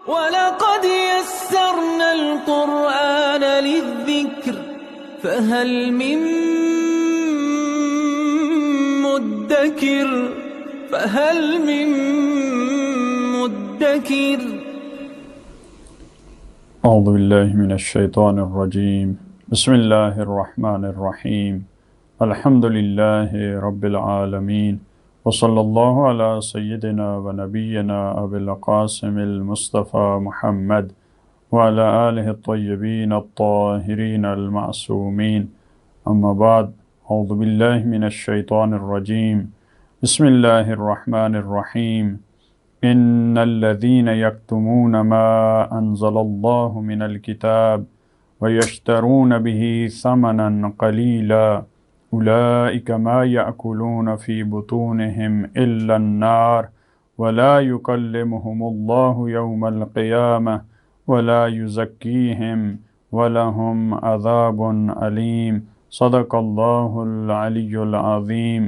وَلَقَدْ يَسَّرْنَا الْقُرْآنَ لِلذِّكْرِ فَهَلْ مِن مُّدَّكِرٍ اعوذ باللہ من الشیطان الرجیم بسم اللہ الرحمن الرحیم الحمد للہ رب العالمین وصلی اللہ علی سیدنا و نبینا ابی القاسم المصطفى محمد وعلی آلہ الطیبین الطاہرین المعصومین اما بعد اعوذ باللہ من الشیطان الرجیم بسم اللہ الرحمن الرحیم ان الذين يكتمون ما انزل الله من الكتاب ويشترون به ثمنا قليلا اولئك ما يأكلون في بطونهم الا النار ولا يكلمهم الله يوم القيامة ولا يزكيهم ولهم عذاب أليم صدق اللہ العلی العظیم۔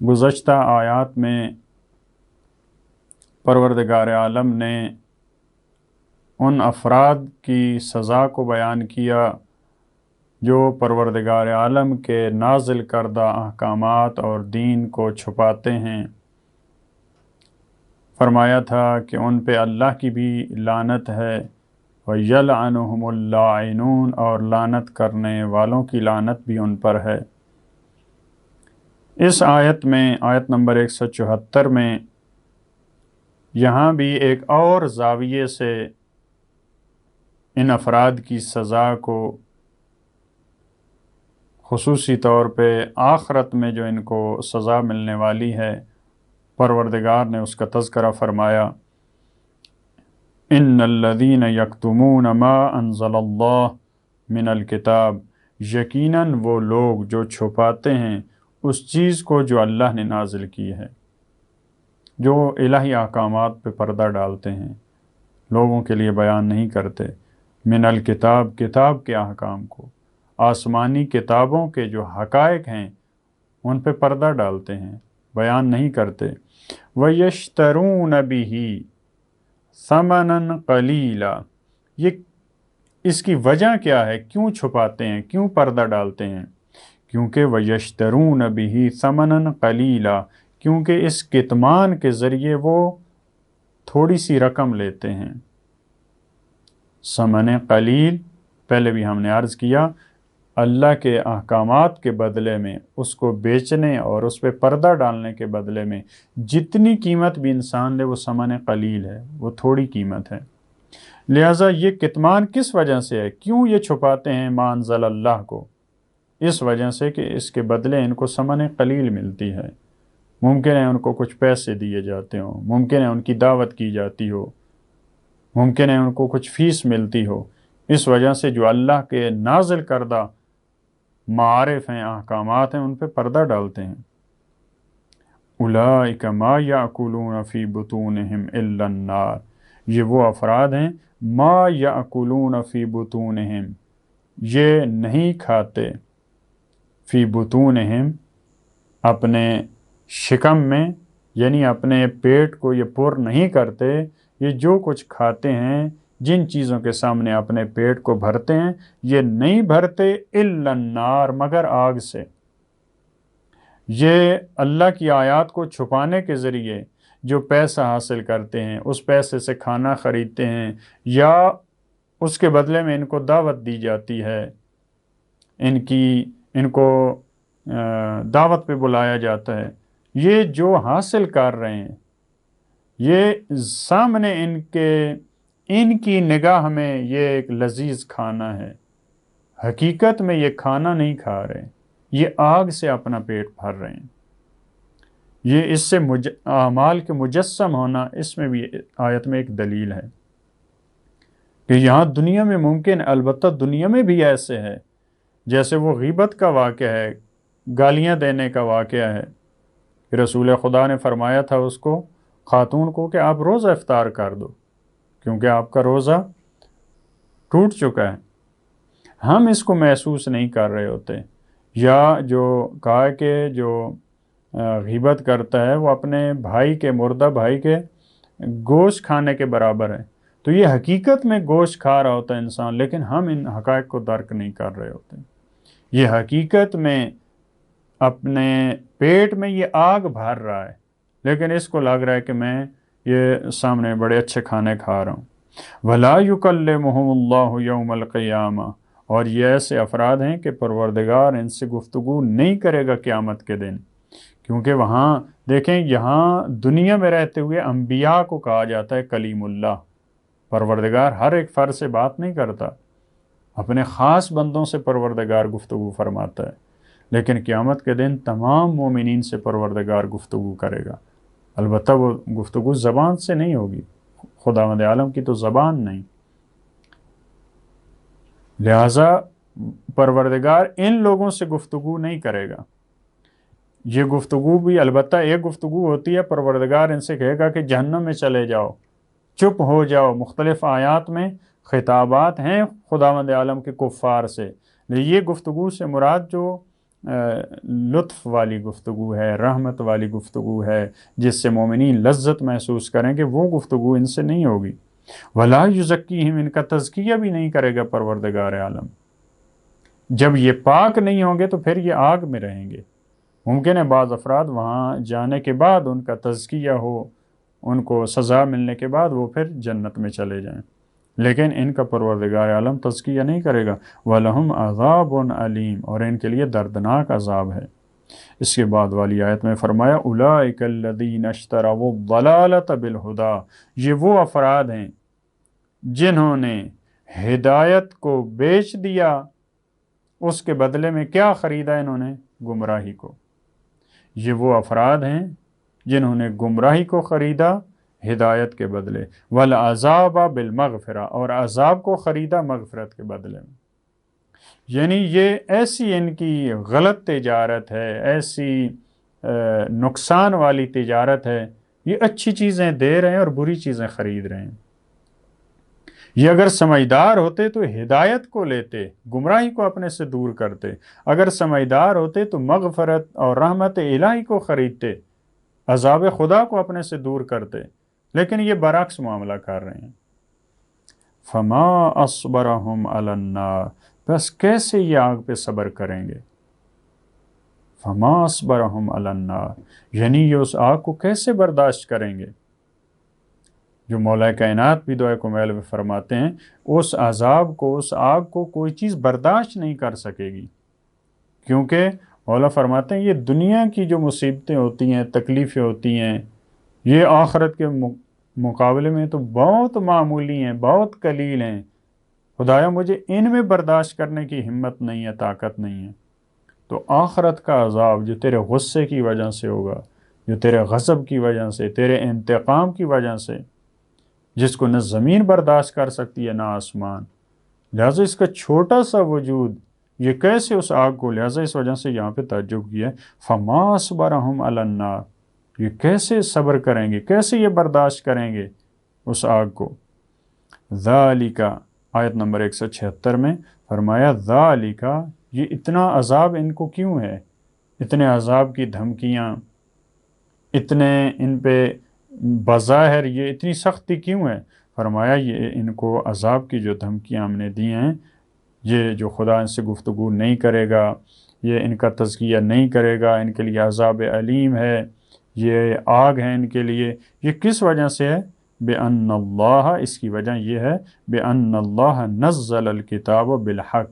گزشتہ آیات میں پروردگار عالم نے ان افراد کی سزا کو بیان کیا جو پروردگار عالم کے نازل کردہ احکامات اور دین کو چھپاتے ہیں۔ فرمایا تھا کہ ان پہ اللہ کی بھی لعنت ہے، وَيَلْعَنُهُمُ اللَّاعِنُونَ، اور لعنت کرنے والوں کی لعنت بھی ان پر ہے۔ اس آیت میں، آیت نمبر 174 میں، یہاں بھی ایک اور زاویے سے ان افراد کی سزا کو، خصوصی طور پہ آخرت میں جو ان کو سزا ملنے والی ہے، پروردگار نے اس کا تذکرہ فرمایا۔ ان الذین یکتمون ما انزل اللہ من الکتاب، یقیناً وہ لوگ جو چھپاتے ہیں اس چیز کو جو اللہ نے نازل کی ہے، جو الہی احکامات پہ پردہ ڈالتے ہیں، لوگوں کے لیے بیان نہیں کرتے، من الکتاب، کتاب کے احکام کو، آسمانی کتابوں کے جو حقائق ہیں ان پہ پردہ ڈالتے ہیں، بیان نہیں کرتے۔ وَيَشْتَرُونَ بِهِ ثَمَنًا قَلِيلًا، یہ اس کی وجہ کیا ہے؟ کیوں چھپاتے ہیں، کیوں پردہ ڈالتے ہیں؟ کیونکہ وَيَشْتَرُونَ بِهِ ثَمَنًا قَلِيلًا، کیونکہ اس کتمان کے ذریعے وہ تھوڑی سی رقم لیتے ہیں۔ ثمن قلیل، پہلے بھی ہم نے عرض کیا، اللہ کے احکامات کے بدلے میں، اس کو بیچنے اور اس پہ پردہ ڈالنے کے بدلے میں جتنی قیمت بھی انسان لے وہ ثمن قلیل ہے، وہ تھوڑی قیمت ہے۔ لہٰذا یہ کتمان کس وجہ سے ہے؟ کیوں یہ چھپاتے ہیں ما انزل اللہ کو؟ اس وجہ سے کہ اس کے بدلے ان کو ثمن قلیل ملتی ہے۔ ممکن ہے ان کو کچھ پیسے دیے جاتے ہوں، ممکن ہے ان کی دعوت کی جاتی ہو، ممکن ہے ان کو کچھ فیس ملتی ہو۔ اس وجہ سے جو اللہ کے نازل کردہ معارف ہیں، احکامات ہیں، ان پہ پردہ ڈالتے ہیں۔ اولئک ما یاکلون فی بطونہم الا النار، یہ وہ افراد ہیں ما یاکلون فی بطونہم، یہ نہیں کھاتے، فی بطونہم، اپنے شکم میں، یعنی اپنے پیٹ کو یہ پر نہیں کرتے، یہ جو کچھ کھاتے ہیں، جن چیزوں کے سامنے اپنے پیٹ کو بھرتے ہیں، یہ نہیں بھرتے الا النار، مگر آگ سے۔ یہ اللہ کی آیات کو چھپانے کے ذریعے جو پیسہ حاصل کرتے ہیں، اس پیسے سے کھانا خریدتے ہیں، یا اس کے بدلے میں ان کو دعوت دی جاتی ہے، ان کو دعوت پہ بلایا جاتا ہے، یہ جو حاصل کر رہے ہیں، یہ سامنے ان کی نگاہ میں یہ ایک لذیذ کھانا ہے، حقیقت میں یہ کھانا نہیں کھا رہے، یہ آگ سے اپنا پیٹ بھر رہے ہیں۔ یہ اس سے اعمال کے مجسم ہونا، اس میں بھی آیت میں ایک دلیل ہے کہ یہاں دنیا میں ممکن، البتہ دنیا میں بھی ایسے ہے، جیسے وہ غیبت کا واقعہ ہے، گالیاں دینے کا واقعہ ہے۔ رسول خدا نے فرمایا تھا اس کو، خاتون کو، کہ آپ روزہ افطار کر دو کیونکہ آپ کا روزہ ٹوٹ چکا ہے۔ ہم اس کو محسوس نہیں کر رہے ہوتے، یا جو کہا کہ جو غیبت کرتا ہے وہ اپنے بھائی کے، مردہ بھائی کے گوشت کھانے کے برابر ہے۔ تو یہ حقیقت میں گوشت کھا رہا ہوتا ہے انسان، لیکن ہم ان حقائق کو درک نہیں کر رہے ہوتے. یہ حقیقت میں اپنے پیٹ میں یہ آگ بھر رہا ہے، لیکن اس کو لگ رہا ہے کہ میں یہ سامنے بڑے اچھے کھانے کھا رہا ہوں. وَلَا يُكَلِّمُهُمُ اللَّهُ يَوْمَ الْقِيَامَةِ، اور یہ ایسے افراد ہیں کہ پروردگار ان سے گفتگو نہیں کرے گا قیامت کے دن. کیونکہ وہاں دیکھیں، یہاں دنیا میں رہتے ہوئے انبیاء کو کہا جاتا ہے کلیم اللہ. پروردگار ہر ایک فرد سے بات نہیں کرتا، اپنے خاص بندوں سے پروردگار گفتگو فرماتا ہے. لیکن قیامت کے دن تمام مومنین سے پروردگار گفتگو کرے گا. البتہ وہ گفتگو زبان سے نہیں ہوگی، خداوند عالم کی تو زبان نہیں، لہٰذا پروردگار ان لوگوں سے گفتگو نہیں کرے گا. یہ گفتگو بھی البتہ ایک گفتگو ہوتی ہے، پروردگار ان سے کہے گا کہ جہنم میں چلے جاؤ، چپ ہو جاؤ. مختلف آیات میں خطابات ہیں خداوند عالم کے کفار سے. یہ گفتگو سے مراد جو لطف والی گفتگو ہے، رحمت والی گفتگو ہے، جس سے مومنین لذت محسوس کریں گے، وہ گفتگو ان سے نہیں ہوگی. وَلَا يُزَكِّيهِمْ، ان کا تزکیہ بھی نہیں کرے گا پروردگار عالم. جب یہ پاک نہیں ہوں گے تو پھر یہ آگ میں رہیں گے. ممکن ہے بعض افراد وہاں جانے کے بعد ان کا تزکیہ ہو، ان کو سزا ملنے کے بعد وہ پھر جنت میں چلے جائیں، لیکن ان کا پروردگار عالم تزکیہ نہیں کرے گا. وَلَهُمْ عَذَابٌ عَلِيمٌ، اور ان کے لیے دردناک عذاب ہے. اس کے بعد والی آیت میں فرمایا أُولَٰئِكَ الَّذِينَ اشْتَرَوُا الضَّلَالَةَ بِالْهُدَىٰ، یہ وہ افراد ہیں جنہوں نے ہدایت کو بیچ دیا، اس کے بدلے میں کیا خریدا انہوں نے؟ گمراہی کو. یہ وہ افراد ہیں جنہوں نے گمراہی کو خریدا ہدایت کے بدلے. وَالْعَذَابَ بِالْمَغْفِرَةِ، اور عذاب کو خریدا مغفرت کے بدلے میں. یعنی یہ ایسی ان کی غلط تجارت ہے، ایسی نقصان والی تجارت ہے. یہ اچھی چیزیں دے رہے ہیں اور بری چیزیں خرید رہے ہیں. یہ اگر سمجھدار ہوتے تو ہدایت کو لیتے، گمراہی کو اپنے سے دور کرتے. اگر سمجھدار ہوتے تو مغفرت اور رحمت الہی کو خریدتے، عذاب خدا کو اپنے سے دور کرتے. لیکن یہ برعکس معاملہ کر رہے ہیں. فما اصبرهم علی النار، بس کیسے یہ آگ پہ صبر کریں گے؟ فما اصبرهم علی النار، یعنی یہ اس آگ کو کیسے برداشت کریں گے؟ جو مولا کائنات بھی دعائے کمیل میں فرماتے ہیں، اس عذاب کو، اس آگ کو کوئی چیز برداشت نہیں کر سکے گی. کیونکہ مولا فرماتے ہیں یہ دنیا کی جو مصیبتیں ہوتی ہیں، تکلیفیں ہوتی ہیں، یہ آخرت کے مقابلے میں تو بہت معمولی ہیں، بہت قلیل ہیں. خدایا مجھے ان میں برداشت کرنے کی ہمت نہیں ہے، طاقت نہیں ہے. تو آخرت کا عذاب جو تیرے غصے کی وجہ سے ہوگا، جو تیرے غضب کی وجہ سے، تیرے انتقام کی وجہ سے، جس کو نہ زمین برداشت کر سکتی ہے نہ آسمان، لہٰذا اس کا چھوٹا سا وجود یہ کیسے اس آگ کو، لہٰذا اس وجہ سے یہاں پہ تعجب کیا ہے. فما اصبرهم علی النار، یہ کیسے صبر کریں گے، کیسے یہ برداشت کریں گے اس آگ کو. ذالک، آیت نمبر 176 میں فرمایا ذالک، یہ اتنا عذاب ان کو کیوں ہے، اتنے عذاب کی دھمکیاں، اتنے ان پہ بظاہر یہ اتنی سختی کیوں ہے؟ فرمایا یہ ان کو عذاب کی جو دھمکیاں ہم نے دی ہیں، یہ جو خدا ان سے گفتگو نہیں کرے گا، یہ ان کا تزکیہ نہیں کرے گا، ان کے لیے عذاب علیم ہے، یہ آگ ہے ان کے لیے. یہ کس وجہ سے ہے؟ بِأَنَّ اللَّهَ، اس کی وجہ یہ ہے بِأَنَّ اللَّهَ نَزَّلَ الْكِتَابَ بِالْحَقِّ،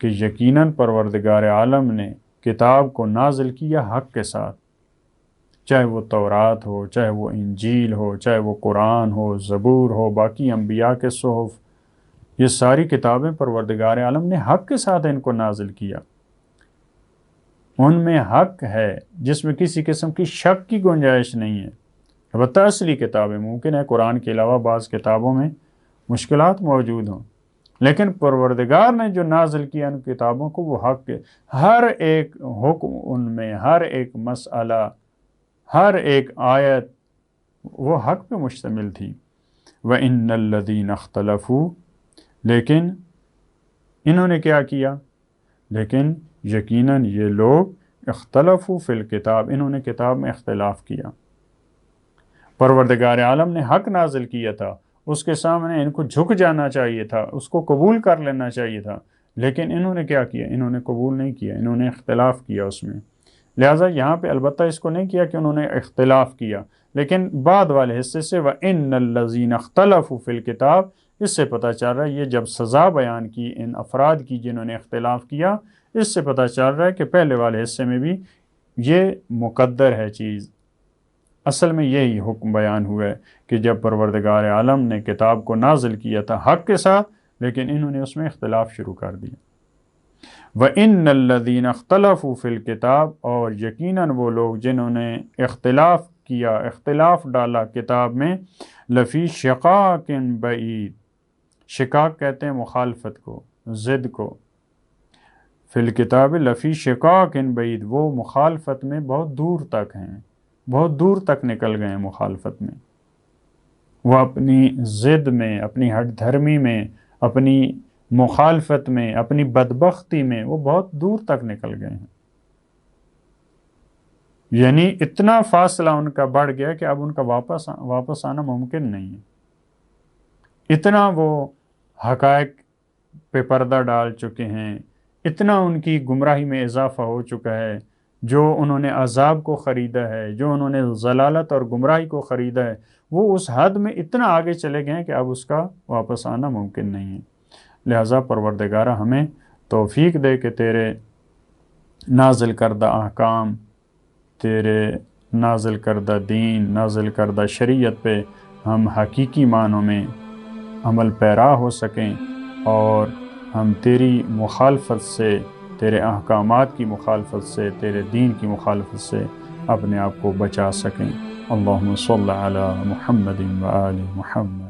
کہ یقیناً پروردگار عالم نے کتاب کو نازل کیا حق کے ساتھ. چاہے وہ تورات ہو، چاہے وہ انجیل ہو، چاہے وہ قرآن ہو، زبور ہو، باقی انبیاء کے صحف، یہ ساری کتابیں پروردگار عالم نے حق کے ساتھ ان کو نازل کیا. ان میں حق ہے جس میں کسی قسم کی شک کی گنجائش نہیں ہے. البتہ اصلی کتابیں، ممکن ہے قرآن کے علاوہ بعض کتابوں میں مشکلات موجود ہوں، لیکن پروردگار نے جو نازل کیا ان کتابوں کو، وہ حق ہے. ہر ایک حکم ان میں، ہر ایک مسئلہ، ہر ایک آیت وہ حق پہ مشتمل تھی. وَإِنَّ الَّذِينَ اخْتَلَفُوا، لیکن انہوں نے کیا کیا؟ لیکن یقیناً یہ لوگ اختلفوا فی الکتاب، انہوں نے کتاب میں اختلاف کیا. پروردگار عالم نے حق نازل کیا تھا اس کے سامنے ان کو جھک جانا چاہیے تھا، اس کو قبول کر لینا چاہیے تھا، لیکن انہوں نے کیا کیا؟ انہوں نے قبول نہیں کیا، انہوں نے اختلاف کیا اس میں۔ لہٰذا یہاں پہ البتہ اس کو نہیں کیا کہ انہوں نے اختلاف کیا، لیکن بعد والے حصے سے وَإِنَّ الَّذِينَ اخْتَلَفُوا فِي الْكِتَابِ، اس سے پتہ چل رہا ہے، یہ جب سزا بیان کی ان افراد کی جنہوں نے اختلاف کیا، اس سے پتہ چل رہا ہے کہ پہلے والے حصے میں بھی یہ مقدر ہے چیز۔ اصل میں یہی حکم بیان ہوا ہے کہ جب پروردگار عالم نے کتاب کو نازل کیا تھا حق کے ساتھ، لیکن انہوں نے اس میں اختلاف شروع کر دیا۔ وَإِنَّ الَّذِينَ اخْتَلَفُوا فِي الْكِتَابِ، اور یقیناً وہ لوگ جنہوں نے اختلاف کیا، اختلاف ڈالا کتاب میں، لفی شقاق بعید، شقاق کہتے ہیں مخالفت کو، ضد کو، فی الکتاب لفی شقاق بعید، وہ مخالفت میں بہت دور تک ہیں، بہت دور تک نکل گئے ہیں مخالفت میں، وہ اپنی ضد میں، اپنی ہٹ دھرمی میں، اپنی مخالفت میں، اپنی بدبختی میں وہ بہت دور تک نکل گئے ہیں۔ یعنی اتنا فاصلہ ان کا بڑھ گیا کہ اب ان کا واپس آنا ممکن نہیں ہے۔ اتنا وہ حقائق پہ پردہ ڈال چکے ہیں، اتنا ان کی گمراہی میں اضافہ ہو چکا ہے، جو انہوں نے عذاب کو خریدا ہے، جو انہوں نے ضلالت اور گمراہی کو خریدا ہے، وہ اس حد میں اتنا آگے چلے گئے ہیں کہ اب اس کا واپس آنا ممکن نہیں ہے۔ لہٰذا پروردگارہ ہمیں توفیق دے کہ تیرے نازل کردہ احکام، تیرے نازل کردہ دین، نازل کردہ شریعت پہ ہم حقیقی معنوں میں عمل پیرا ہو سکیں، اور ہم تیری مخالفت سے، تیرے احکامات کی مخالفت سے، تیرے دین کی مخالفت سے اپنے آپ کو بچا سکیں۔ اللہم صلی علی محمد و آل محمد۔